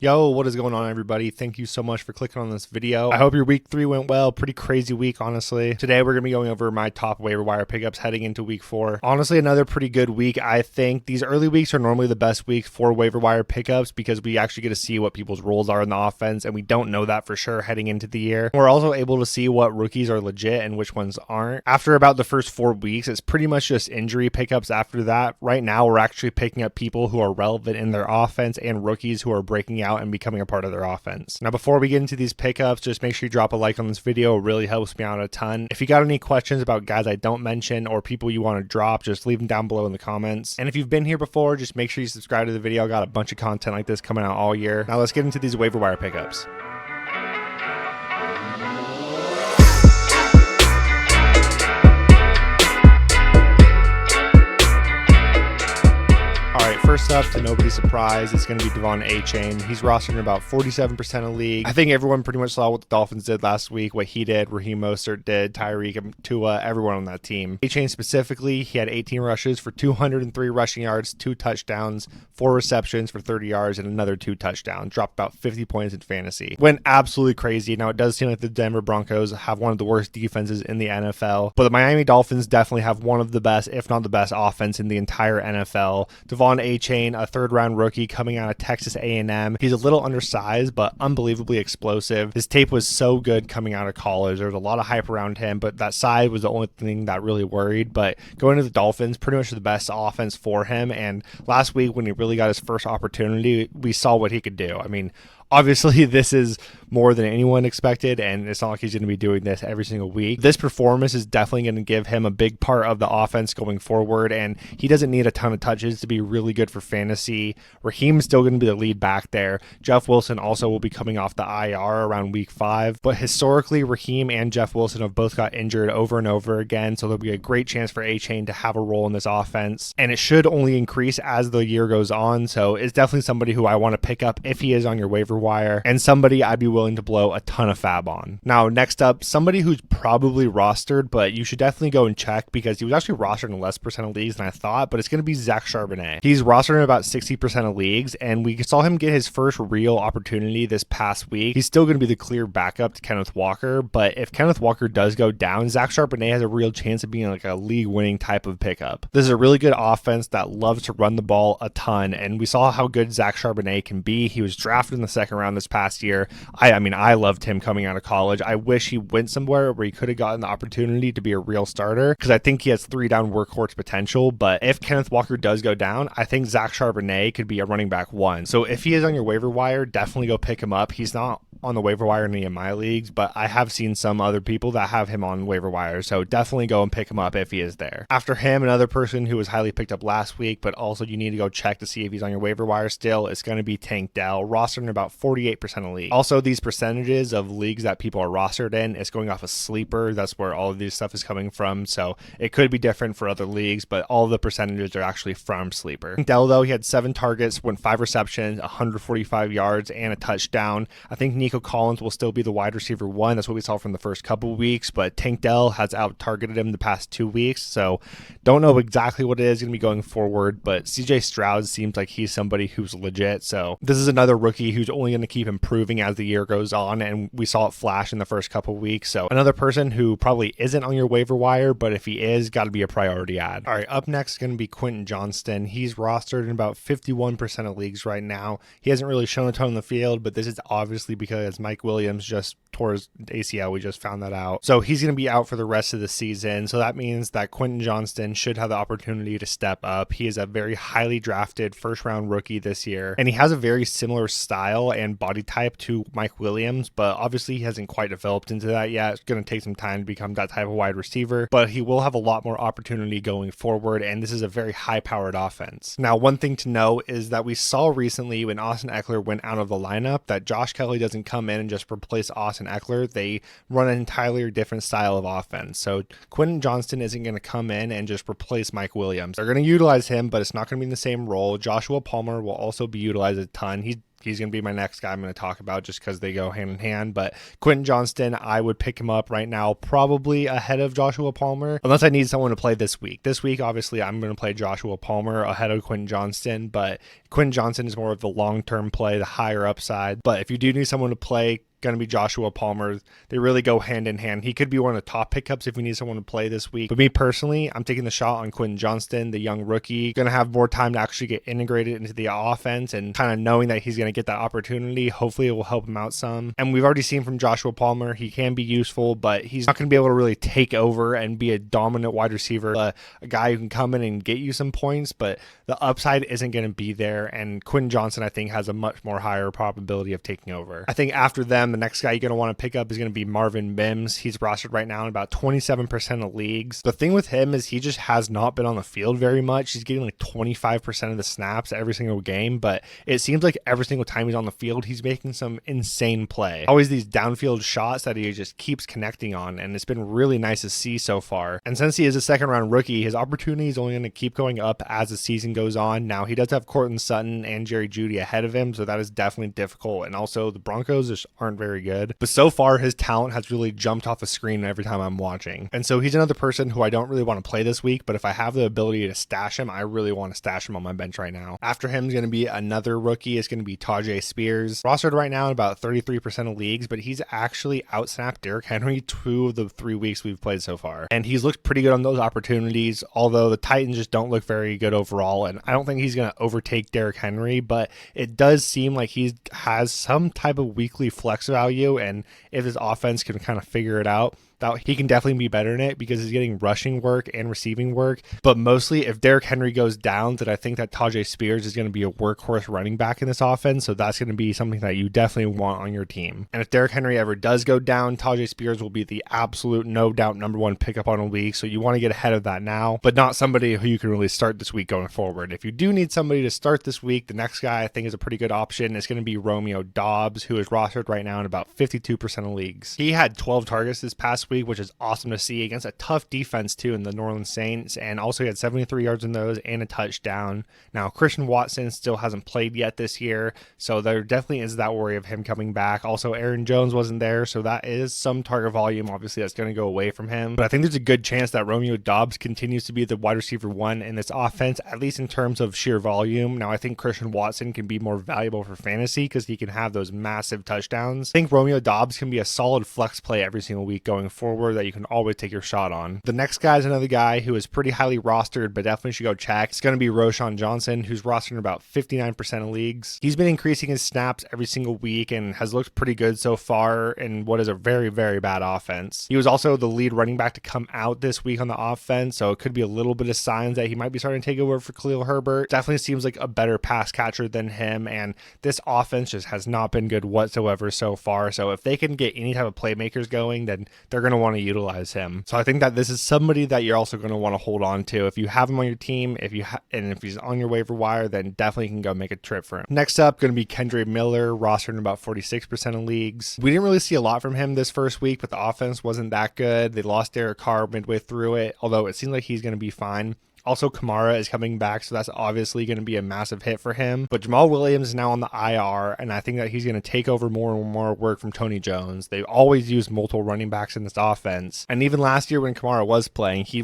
Yo, what is going on, everybody? Thank you so much for clicking on this video. I hope your week 3 went well. Pretty crazy week, honestly. Today, we're going to be going over my top waiver wire pickups heading into week 4. Honestly, another pretty good week, I think. These early weeks are normally the best weeks for waiver wire pickups because we actually get to see what people's roles are in the offense, and we don't know that for sure heading into the year. We're also able to see what rookies are legit and which ones aren't. After about the first 4 weeks, it's pretty much just injury pickups after that. Right now, we're actually picking up people who are relevant in their offense and rookies who are breaking out and becoming a part of their offense. Now, before we get into these pickups, just make sure you drop a like on this video. It really helps me out a ton. If you got any questions about guys I don't mention or people you want to drop, just leave them down below in the comments. And if you've been here before, just make sure you subscribe to the video. I got a bunch of content like this coming out all year. Now let's get into these waiver wire pickups. First up, to nobody's surprise, it's going to be Devonta Chain. He's rostered in about 47% of league. I think everyone pretty much saw what the Dolphins did last week, what he did, Raheem Mostert did, Tyreek, Tua, everyone on that team. Chain specifically, he had 18 rushes for 203 rushing yards, 2 touchdowns, 4 receptions for 30 yards, and another 2 touchdowns. Dropped about 50 points in fantasy. Went absolutely crazy. Now, it does seem like the Denver Broncos have one of the worst defenses in the NFL, but the Miami Dolphins definitely have one of the best, if not the best, offense in the entire NFL. Devonta Chain, a third-round rookie coming out of Texas A&M. He's a little undersized, but unbelievably explosive. His tape was so good coming out of college. There was a lot of hype around him, but that size was the only thing that really worried. But going to the Dolphins, pretty much the best offense for him. And last week, when he really got his first opportunity, we saw what he could do. I mean, obviously, this is more than anyone expected, and it's not like he's going to be doing this every single week. This performance is definitely going to give him a big part of the offense going forward, and he doesn't need a ton of touches to be really good for fantasy. Raheem's still going to be the lead back there. Jeff Wilson also will be coming off the IR around week 5, but historically, Raheem and Jeff Wilson have both got injured over and over again, so there'll be a great chance for A-Chain to have a role in this offense, and it should only increase as the year goes on, so it's definitely somebody who I want to pick up if he is on your waiver wire, and somebody I'd be willing to blow a ton of fab on. Now, next up, somebody who's probably rostered, but you should definitely go and check because he was actually rostered in less percent of leagues than I thought, but it's going to be Zach Charbonnet. He's rostered in about 60% of leagues, and we saw him get his first real opportunity this past week. He's still going to be the clear backup to Kenneth Walker, but if Kenneth Walker does go down, Zach Charbonnet has a real chance of being like a league-winning type of pickup. This is a really good offense that loves to run the ball a ton, and we saw how good Zach Charbonnet can be. He was drafted in the second round this past year. I loved him coming out of college. I wish he went somewhere where he could have gotten the opportunity to be a real starter because I think he has 3-down workhorse potential. But if Kenneth Walker does go down, I think Zach Charbonnet could be a running back 1. So if he is on your waiver wire, definitely go pick him up. He's not on the waiver wire in any of my leagues, but I have seen some other people that have him on waiver wire, so definitely go and pick him up if he is there. After him, another person who was highly picked up last week, but also you need to go check to see if he's on your waiver wire still, it's going to be Tank Dell, rostered in about 48% of leagues. Also, these percentages of leagues that people are rostered in, it's going off a sleeper. That's where all of this stuff is coming from, so it could be different for other leagues, but all the percentages are actually from sleeper. Tank Dell, though, he had 7 targets, went 5 receptions, 145 yards, and a touchdown. I think Nico Collins will still be the wide receiver 1. That's what we saw from the first couple weeks, but Tank Dell has out-targeted him the past 2 weeks, so don't know exactly what it is going to be going forward, but CJ Stroud seems like he's somebody who's legit, so this is another rookie who's only going to keep improving as the year goes on, and we saw it flash in the first couple weeks, so another person who probably isn't on your waiver wire, but if he is, got to be a priority ad. All right, up next is going to be Quentin Johnston. He's rostered in about 51% of leagues right now. He hasn't really shown a ton on the field, but this is obviously because Mike Williams just tore his ACL. We just found that out. So he's going to be out for the rest of the season. So that means that Quentin Johnston should have the opportunity to step up. He is a very highly drafted first-round rookie this year, and he has a very similar style and body type to Mike Williams, but obviously he hasn't quite developed into that yet. It's going to take some time to become that type of wide receiver, but he will have a lot more opportunity going forward, and this is a very high-powered offense. Now, one thing to know is that we saw recently when Austin Ekeler went out of the lineup that Josh Kelley doesn't come in and just replace Austin Ekeler. They run an entirely different style of offense. So Quentin Johnston isn't going to come in and just replace Mike Williams. They're going to utilize him, but it's not going to be in the same role. Joshua Palmer will also be utilized a ton. He's he's going to be my next guy I'm going to talk about just because they go hand in hand. But Quentin Johnston, I would pick him up right now, probably ahead of Joshua Palmer, unless I need someone to play this week. This week, obviously, I'm going to play Joshua Palmer ahead of Quentin Johnston, but Quentin Johnston is more of the long-term play, the higher upside. But if you do need someone to play, going to be Joshua Palmer. They really go hand in hand. He could be one of the top pickups if you need someone to play this week. But me personally, I'm taking the shot on Quentin Johnston, the young rookie. Going to have more time to actually get integrated into the offense, and kind of knowing that he's going to get that opportunity, hopefully it will help him out some. And we've already seen from Joshua Palmer, he can be useful, but he's not going to be able to really take over and be a dominant wide receiver, a guy who can come in and get you some points, but the upside isn't going to be there. And Quentin Johnston, I think, has a much more higher probability of taking over. I think after them, the next guy you're going to want to pick up is going to be Marvin Mims. He's rostered right now in about 27% of leagues. The thing with him is he just has not been on the field very much. He's getting like 25% of the snaps every single game, but it seems like every single time he's on the field, he's making some insane play. Always these downfield shots that he just keeps connecting on, and it's been really nice to see so far. And since he is a second-round rookie, his opportunity is only going to keep going up as the season goes on. Now, he does have Courtland Sutton and Jerry Jeudy ahead of him, so that is definitely difficult. And also, the Broncos just aren't very good. But so far, his talent has really jumped off the screen every time I'm watching. And so he's another person who I don't really want to play this week, but if I have the ability to stash him, I really want to stash him on my bench right now. After him is going to be another rookie. It's going to be Tajae Spears. Rostered right now in about 33% of leagues, but he's actually outsnapped Derrick Henry 2 of the 3 weeks we've played so far. And he's looked pretty good on those opportunities, although the Titans just don't look very good overall. And I don't think he's going to overtake Derrick Henry, but it does seem like he has some type of weekly flex value. And if his offense can kind of figure it out, that he can definitely be better in it because he's getting rushing work and receiving work. But mostly, if Derrick Henry goes down, then I think that Tajae Spears is going to be a workhorse running back in this offense. So that's going to be something that you definitely want on your team. And if Derrick Henry ever does go down, Tajae Spears will be the absolute, no doubt, #1 pickup on a league. So you want to get ahead of that now, but not somebody who you can really start this week going forward. If you do need somebody to start this week, the next guy I think is a pretty good option. It's going to be Romeo Dobbs, who is rostered right now in about 52% of leagues. He had 12 targets this past week, which is awesome to see against a tough defense too in the New Orleans Saints, and also he had 73 yards in those and a touchdown. Now, Christian Watson still hasn't played yet this year, so there definitely is that worry of him coming back. Also, Aaron Jones wasn't there, so that is some target volume, obviously, that's going to go away from him. But I think there's a good chance that Romeo Dobbs continues to be the wide receiver 1 in this offense, at least in terms of sheer volume. Now, I think Christian Watson can be more valuable for fantasy because he can have those massive touchdowns. I think Romeo Dobbs can be a solid flex play every single week going forward that you can always take your shot on. The next guy is another guy who is pretty highly rostered, but definitely should go check. It's going to be Roshan Johnson, who's rostered in about 59% of leagues. He's been increasing his snaps every single week and has looked pretty good so far in what is a very, very bad offense. He was also the lead running back to come out this week on the offense, so it could be a little bit of signs that he might be starting to take over for Khalil Herbert. Definitely seems like a better pass catcher than him, and this offense just has not been good whatsoever so far. So if they can get any type of playmakers going, then they're going to want to utilize him. So I think that this is somebody that you're also going to want to hold on to. If you have him on your team, if he's on your waiver wire, then definitely can go make a trip for him. Next up, going to be Kendry Miller, rostered in about 46% of leagues. We didn't really see a lot from him this first week, but the offense wasn't that good. They lost Derek Carr midway through it, although it seems like he's going to be fine. Also, Kamara is coming back, so that's obviously going to be a massive hit for him. But Jamal Williams is now on the IR, and I think that he's going to take over more and more work from Tony Jones. They always use multiple running backs in this offense. And even last year when Kamara was playing, he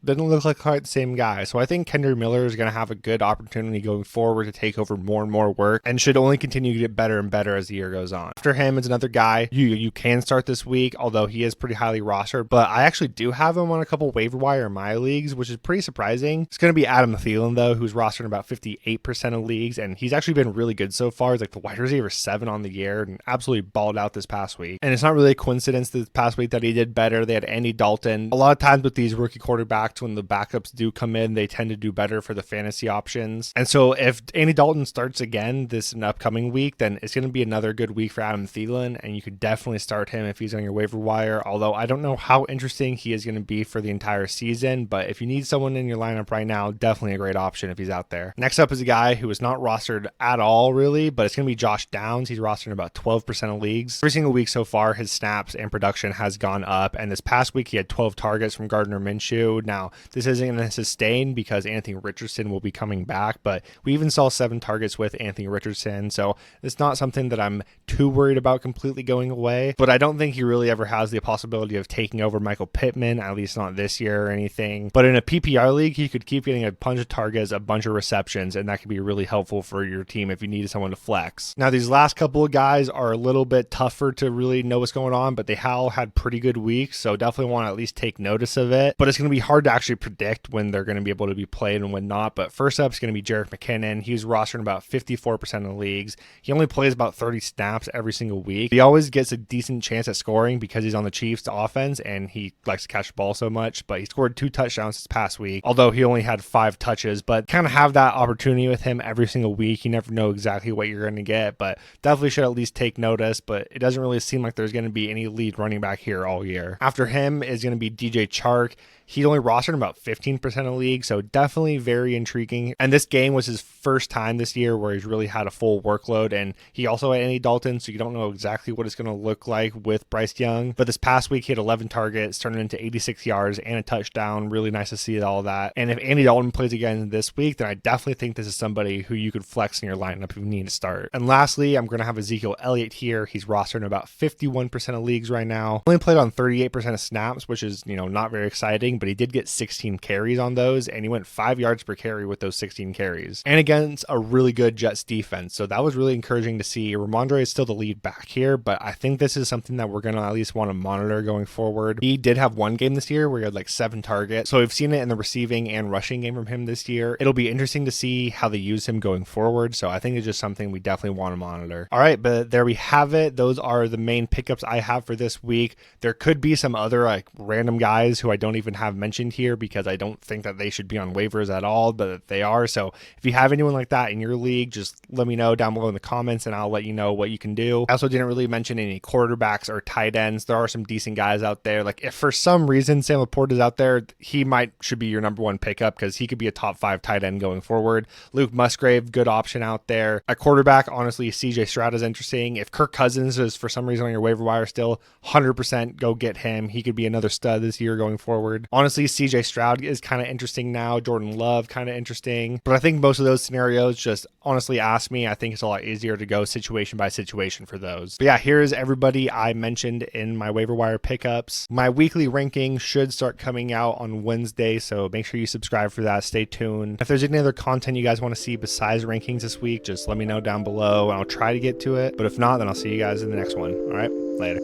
didn't look like quite the same guy. So I think Kendry Miller is going to have a good opportunity going forward to take over more and more work and should only continue to get better and better as the year goes on. After him is another guy you can start this week, although he is pretty highly rostered, but I actually do have him on a couple waiver wire in my leagues, which is pretty surprising. It's going to be Adam Thielen, though, who's rostered in about 58% of leagues, and he's actually been really good so far. He's like the wide receiver 7 on the year and absolutely balled out this past week. And it's not really a coincidence this past week that he did better. They had Andy Dalton. A lot of times with these rookie quarterbacks, when the backups do come in, they tend to do better for the fantasy options. And so if Andy Dalton starts again this upcoming week, then it's going to be another good week for Adam Thielen, and you could definitely start him if he's on your waiver wire, although I don't know how interesting he is going to be for the entire season. But if you need someone in your lineup right now, definitely a great option if he's out there. Next up is a guy who is not rostered at all, really, but it's going to be Josh Downs. He's rostered in about 12% of leagues. Every single week so far, his snaps and production has gone up, and this past week he had 12 targets from Gardner Minshew. Now, Now, this isn't going to sustain because Anthony Richardson will be coming back, but we even saw 7 targets with Anthony Richardson, so it's not something that I'm too worried about completely going away, but I don't think he really ever has the possibility of taking over Michael Pittman, at least not this year or anything. But in a PPR league, he could keep getting a bunch of targets, a bunch of receptions, and that could be really helpful for your team if you needed someone to flex. Now, these last couple of guys are a little bit tougher to really know what's going on, but they all had pretty good weeks, so definitely want to at least take notice of it. But it's going to be hard to actually predict when they're going to be able to be played and when not. But first up is going to be Jerick McKinnon. He's rostered in about 54% of the leagues. He only plays about 30 snaps every single week. He always gets a decent chance at scoring because he's on the Chiefs offense and he likes to catch the ball so much, but he scored 2 touchdowns this past week, although he only had 5 touches. But kind of have that opportunity with him every single week. You never know exactly what you're going to get, but definitely should at least take notice. But it doesn't really seem like there's going to be any lead running back here all year. After him is going to be DJ Chark. He's only rostered about 15% of the league, so definitely very intriguing. And this game was his first time this year where he's really had a full workload, and he also had Andy Dalton, so you don't know exactly what it's going to look like with Bryce Young. But this past week, he had 11 targets, turned into 86 yards and a touchdown. Really nice to see all that. And if Andy Dalton plays again this week, then I definitely think this is somebody who you could flex in your lineup if you need to start. And lastly, I'm going to have Ezekiel Elliott here. He's rostered in about 51% of leagues right now. Only played on 38% of snaps, which is, not very exciting, but he did get 16 carries on those, and he went 5 yards per carry with those 16 carries. And against a really good Jets defense, so that was really encouraging to see. Ramondre is still the lead back here, but I think this is something that we're going to at least want to monitor going forward. He did have one game this year where he had like 7 targets, so we've seen it in the receiving and rushing game from him this year. It'll be interesting to see how they use him going forward, so I think it's just something we definitely want to monitor. All right, but there we have it. Those are the main pickups I have for this week. There could be some other like random guys who I don't even have mentioned here because I don't think that they should be on waivers at all, but they are. So if you have anyone like that in your league, just let me know down below in the comments and I'll let you know what you can do. I also didn't really mention any quarterbacks or tight ends. There are some decent guys out there. Like if for some reason Sam Laporte is out there, he should be your number 1 pickup because he could be a top 5 tight end going forward. Luke Musgrave, good option out there. At quarterback, honestly, CJ Stroud is interesting. If Kirk Cousins is for some reason on your waiver wire still, 100% go get him. He could be another stud this year going forward. Honestly, CJ Stroud is kind of interesting now. Jordan Love, kind of interesting. But I think most of those scenarios, just honestly ask me, I think it's a lot easier to go situation by situation for those. But yeah, here's everybody I mentioned in my waiver wire pickups. My weekly ranking should start coming out on Wednesday, so make sure you subscribe for that. Stay tuned. If there's any other content you guys want to see besides rankings this week, just let me know down below and I'll try to get to it. But if not, then I'll see you guys in the next one. All right, later.